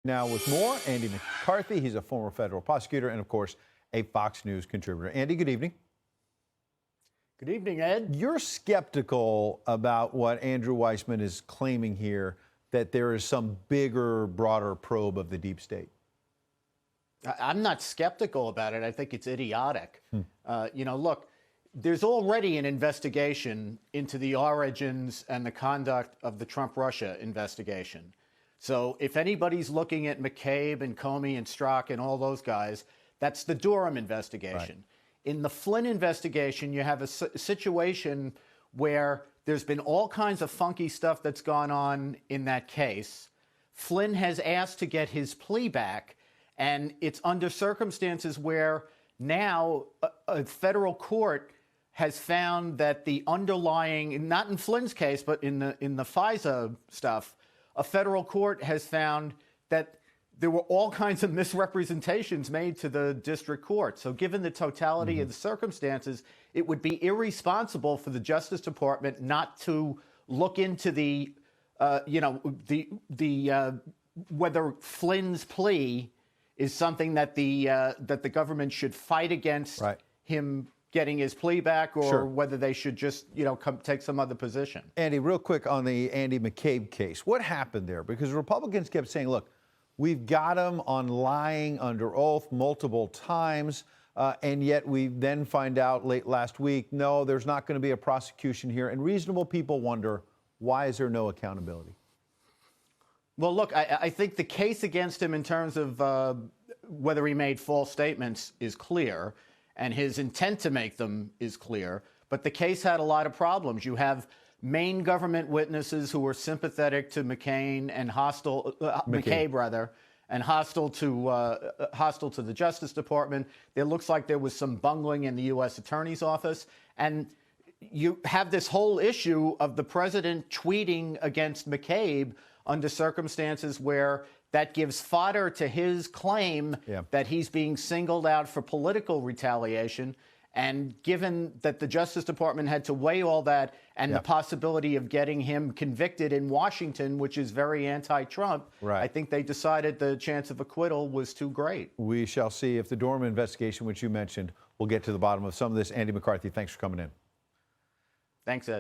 Now with more, Andy McCarthy. He's a former federal prosecutor and, of course, a Fox News contributor. Andy, good evening. Good evening, Ed. You're skeptical about what Andrew Weissman is claiming here, that there is some bigger, broader probe of the deep state. I'm not skeptical about it. I think it's idiotic. Look, there's already an investigation into the origins and the conduct of the Trump-Russia investigation. So if anybody's looking at McCabe and Comey and Strzok and all those guys, that's the Durham investigation. Right. In the Flynn investigation, you have a situation where there's been all kinds of funky stuff that's gone on in that case. Flynn has asked to get his plea back, and it's under circumstances where now a federal court has found that the underlying, not in Flynn's case, but in the FISA stuff, a federal court has found that there were all kinds of misrepresentations made to the district court. So given the totality of the circumstances, it would be irresponsible for the Justice Department not to look into whether Flynn's plea is something that the government should fight against him getting his plea back, or whether they should just, take some other position. Andy, real quick on the Andy McCabe case. What happened there? Because Republicans kept saying, look, we've got him on lying under oath multiple times, and yet we then find out late last week, no, there's not going to be a prosecution here. And reasonable people wonder, why is there no accountability? Well, look, I think the case against him in terms of whether he made false statements is clear, and his intent to make them is clear. But the case had a lot of problems. You have Maine government witnesses who were sympathetic to McCabe and hostile to the Justice Department. It looks like there was some bungling in the U.S. Attorney's Office, and you have this whole issue of the president tweeting against McCabe under circumstances where that gives fodder to his claim that he's being singled out for political retaliation. And given that the Justice Department had to weigh all that and the possibility of getting him convicted in Washington, which is very anti-Trump, I think they decided the chance of acquittal was too great. We shall see if the Durham investigation, which you mentioned, will get to the bottom of some of this. Andy McCarthy, thanks for coming in. Thanks, Ed.